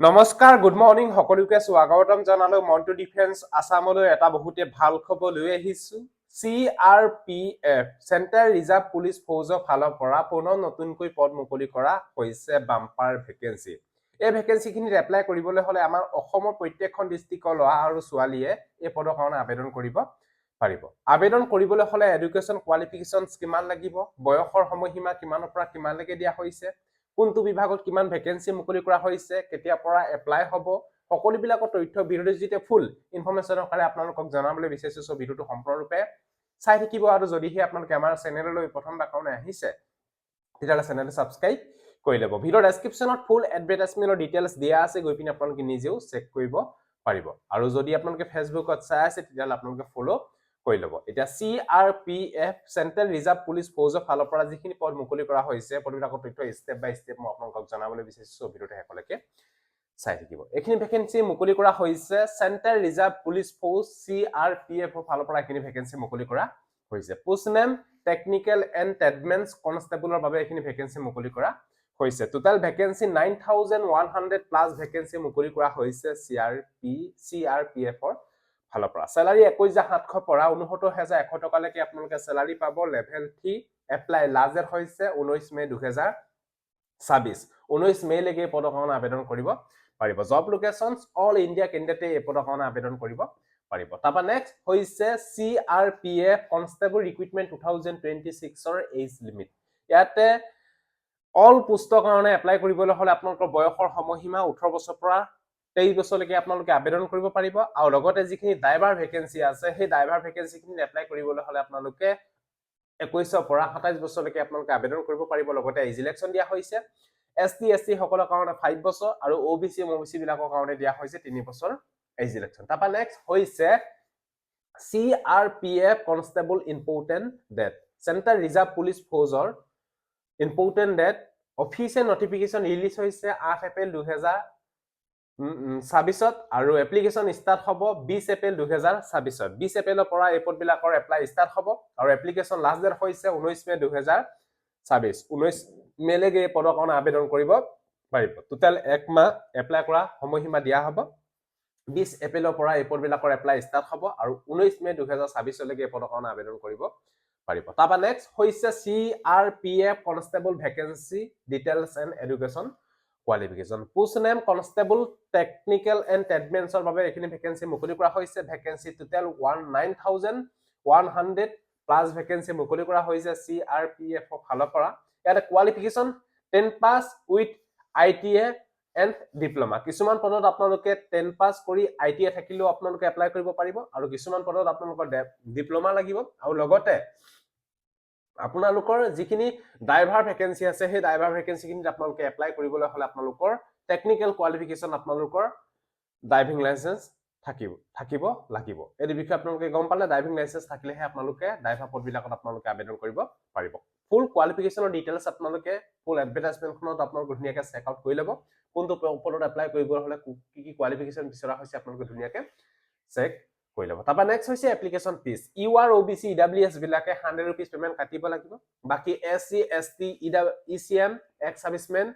নমস্কাৰ good morning সকলোকে স্বাগতম জনালো মন্টু ডিফেন্স আসামলৈ এটা বহুতে ভাল খবৰ লৈ আহিছো CRPF চেণ্ট্ৰেল ৰিজাৰ্ভ পুলিচ ফৌজৰ ফালৰ পৰা পুনৰ নতুনকৈ পদ মুকলি কৰা হৈছে বাম্পাৰ ভেকেন্সি এই ভেকেন্সিখিনিত এপ্লাই কৰিবলৈ হলে আমাৰ অসমৰ প্ৰত্যেকখন ডিস্ট্ৰিক্টৰ ল'ৰা আৰু ছোৱালীয়ে এই পদৰ কাৰণে আবেদন কৰিব পাৰিব আবেদন কৰিবলৈ হলে এডুকেশ্যন কোৱালিফিকেশনছ কিমান লাগিব বয়সৰ সময়সীমা কিমানৰ পৰা কিমানলৈকে দিয়া হৈছে কোনটো বিভাগত কিমান ভেকেন্সি মুকলি কৰা হৈছে কেতিয়া পৰা এপ্লাই হ'ব সকলো বিলাকৰ তথ্য ভিডিওৰ যেতে ফুল ইনফৰমেশনৰ কাৰণে আপোনালোকক জনাবলৈ বিচাৰিছো ভিডিওটো সম্পূৰ্ণৰূপে চাই থাকিব আৰু যদিহে আপোনালোকে আমাৰ চেনেললৈ প্ৰথমবাৰ কাৰণে আহিছে তেতিয়াহলে চেনেলটো সাবস্ক্ৰাইব কৰি লব ভিডিও ডেসক্ৰিপচনত ফুল এডভাৰটাইজমেন্টৰ ডিটেইলছ দিয়া আছে গৈ পিনে আপোনালোকে নিজেও চেক কৰিব পাৰিব আৰু যদি আপোনালোকে ফেসবুকত চাই আছে তেতিয়াহলে আপোনালোকে ফলো কৰি লব এতিয়া CRPF চেণ্ট্ৰেল ৰিজাৰ্ভ পুলিচ ফৌজৰ ফালৰ পৰা যিখিনি পদ মুকলি কৰা হৈছে পদবিলাকৰ তথ্য স্টেপ বাই স্টেপ মই আপোনালোকক জনাবলৈ বিচাৰিছো ভিডিওটো হেকলৈকে চাই থাকিব এখিনি ভেকেন্সি মুকলি কৰা হৈছে চেণ্ট্ৰেল ৰিজাৰ্ভ পুলিচ ফৌজ CRPF ফালৰ পৰা এখিনি ভেকেন্সি মুকলি কৰা হৈছে পোষ্ট নেম টেকনিক্যাল এণ্ড ট্ৰেডমেন্টছ কনষ্টেবলৰ বাবে এখিনি ভেকেন্সি মুকলি কৰা হৈছে টোটাল ভেকেন্সি 9100 প্লাস ভেকেন্সি মুকলি কৰা হৈছে CRPF ৰ ফালৰ পৰা স্যালাৰি 21700 পৰা 69100 টকালৈকে আপোনালোকে স্যালাৰি পাব লেভেল 3 এপ্লাই লাজেৰ হৈছে 19 মে 2026 19 মে লৈকে পদৰ কাৰণে আবেদন কৰিব পাৰিব জব লোকেশনছ অল ইন্ডিয়া কেন্ডিডেটে এই পদৰ কাৰণে আবেদন কৰিব পাৰিব তাপা নেক্সট হৈছে CRPF কনষ্টেবল ৰিক্ৰুটমেন্ট 2026 ৰ এজ লিমিট ইয়াতে অল পোষ্টৰ কাৰণে এপ্লাই কৰিবলৈ হলে আপোনালোকৰ বয়সৰ সময়সীমা 18 বছৰৰ পৰা 23 বছৰলৈকে আপোনালোকে আবেদন কৰিব পাৰিব আৰু লগতে যিখিনি ড্ৰাইভাৰ ভেকেন্সি আছে সেই ড্ৰাইভাৰ ভেকেন্সিখিনি এপ্লাই কৰিবলৈ হলে আপোনালোকে 21 পৰা 27 বছৰলৈকে আপোনালোকে আবেদন কৰিব পাৰিব লগতে এজ ইলেকচন দিয়া হৈছে ST সকলৰ কাৰণে 5 বছৰ আৰু OBC বিলাকৰ কাৰণে দিয়া হৈছে 3 বছৰ এজ ইলেকচন তাপা নেক্সট হৈছে CRPF constable important date central reserve police ফৌজৰ important date official notification release হৈছে 8 এপ্ৰিল 2026 আৰু এপ্লিকেশন ষ্টাৰ্ট হ'ব 20 এপ্ৰিল 2026 20 এপ্ৰিলৰ পৰা এই পদবিলাকৰ এপ্লাই ষ্টাৰ্ট হ'ব আৰু এপ্লিকেশন লাষ্ট ডেট হৈছে 19 মে 2026 19 মে লৈকে এই পদৰ কাৰণে আবেদন কৰিব পাৰিব টোটাল 1 মাহ এপ্লাই কৰা সময়সীমা দিয়া হ'ব 20 এপ্ৰিলৰ পৰা এই পদবিলাকৰ এপ্লাই ষ্টাৰ্ট হ'ব আৰু 19 মে 2026 লৈকে এই পদৰ কাৰণে আবেদন কৰিব পাৰিব তাপা নেক্সট হৈছে CRPF constable vacancy details and education qualification post name constable technical and ট্ৰেডমেন্টছৰ বাবে এখিনি ভেকেন্সি মুকলি কৰা হৈছে ভেকেন্সি টোটাল 9100 প্লাস ভেকেন্সি মুকলি কৰা হৈছে CRPF ফালৰ পৰা ইয়াতে qualification 10 pass with ITA and diploma কিছুমান পদত আপোনালোকে 10 পাস কৰি ITA থাকিলেও আপোনালোকে এপ্লাই কৰিব পাৰিব আৰু কিছুমান পদত আপোনালোকৰ ডিপ্লোমা লাগিব আৰু লগতে আপোনালোকৰ যিখিনি ড্ৰাইভাৰ ভেকেন্সি আছে সেই ড্ৰাইভাৰ ভেকেন্সিখিনিত আপোনালোকে এপ্লাই কৰিবলৈ হলে আপোনালোকৰ টেকনিক্যাল কোৱালিফিকেশন আপোনালোকৰ ড্ৰাইভিং লাইসেন্স থাকিব লাগিব এই বিষয়ে আপোনালোকে গম পালে ড্ৰাইভিং লাইসেন্স থাকিলেহে আপোনালোকে ড্ৰাইভাৰ পদবিলাকত আপোনালোকে আবেদন কৰিব পাৰিব ফুল কোৱালিফিকেশনৰ ডিটেইলছ আপোনালোকে ফুল এডভাৰটাইজমেন্টখনত আপোনালোকে ধুনীয়াকৈ চেক আউট কৰি ল'ব কোনটো পদত এপ্লাই কৰিবলৈ হলে কি কোৱালিফিকেশন বিচৰা হৈছে আপোনালোকে ধুনীয়াকৈ চেক কৰি ল'ব তাপা নেক্সট হৈছে application fees UR OBC EWS বিলাকে 100 रुपीस পেমেন্ট কাটিব লাগিব বাকি SC ST ECM ex servicemen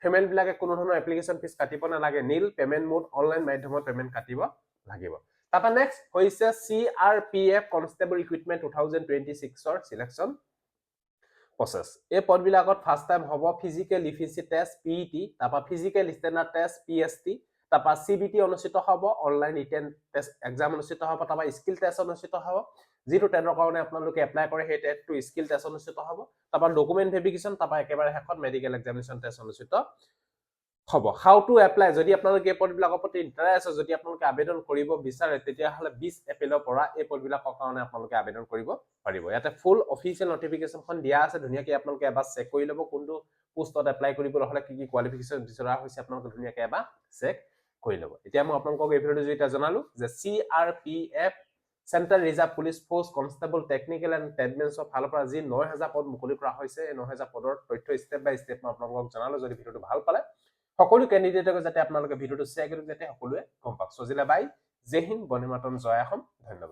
payment বিলাকে কোনো ধৰণৰ এপ্লিকেশন ফিজ কাটিব নালাগে নীল পেমেন্ট মোড অনলাইন মাধ্যমত পেমেন্ট কাটিব লাগিব তাপা নেক্সট হৈছে CRPF কনষ্টেবল ৰিক্ৰুটমেন্ট 2026 ৰ সিলেকশন প্ৰসেস এই পদবিলাকত ফাৰ্স্ট টাইম হ'ব ফিজিক্যাল ইফিসি টেষ্ট PET তাপা ফিজিক্যাল স্ট্যান্ডাৰ্ড টেষ্ট PST তাপা CBT অনুষ্ঠিত হ'ব অনলাইন ৰিটেন টেষ্ট এক্সাম অনুষ্ঠিত হ'ব তাপা স্কিল টেষ্ট অনুষ্ঠিত হ'ব যেটো টেনৰ কাৰণে আপোনালোকে এপ্লাই কৰে সেই টেষ্টটো স্কিল টেষ্ট অনুষ্ঠিত হ'ব তাপা ডকুমেন্ট ভেৰিফিকেশন তাপা একেবাৰে শেষত মেডিকেল এক্সামিনেশন টেষ্ট অনুষ্ঠিত হ'ব হাউ টু এপ্লাই যদি আপোনালোকে এই পদবিলাকৰ প্ৰতি ইন্টাৰেষ্ট আছে যদি আপোনালোকে আবেদন কৰিব বিচাৰে তেতিয়া হলে 20 এপ্ৰিলৰ পৰা এই পদবিলাকৰ কাৰণে আপোনালোকে আবেদন কৰিব পাৰিব ইয়াতে ফুল অফিচিয়েল নটিফিকেশনখন দিয়া আছে ধুনীয়াকৈ আপোনালোকে এবাৰ চেক কৰি ল'ব কোনটো পোষ্টত এপ্লাই কৰিবলৈ হলে কি কোৱালিফিকেশন বিচৰা হৈছে আপোনালোকে ধুনীয়াকৈ এবাৰ চেক কৰি ল'ব এতিয়া মই আপোনালোকক এই ভিডিওটো যেটা জনালো যে CRPF central reserve police force constable technical and ট্ৰেডমেন্টছৰ ফালৰ পৰা যি 9000 পদ মুকলি কৰা হৈছে এই 9000 পদৰ তথ্য স্টেপ বাই স্টেপ মই আপোনালোকক জনালো যদি ভিডিওটো ভাল পালে সকলো ক্যান্ডিডেটক যাতে আপোনালোকে ভিডিওটো শেয়াৰ কৰি যাতে সকলোৱে গম পাওক সজিলা বাই জয় হিন্দ বন্দে মাতৰম জয় অসম ধন্যবাদ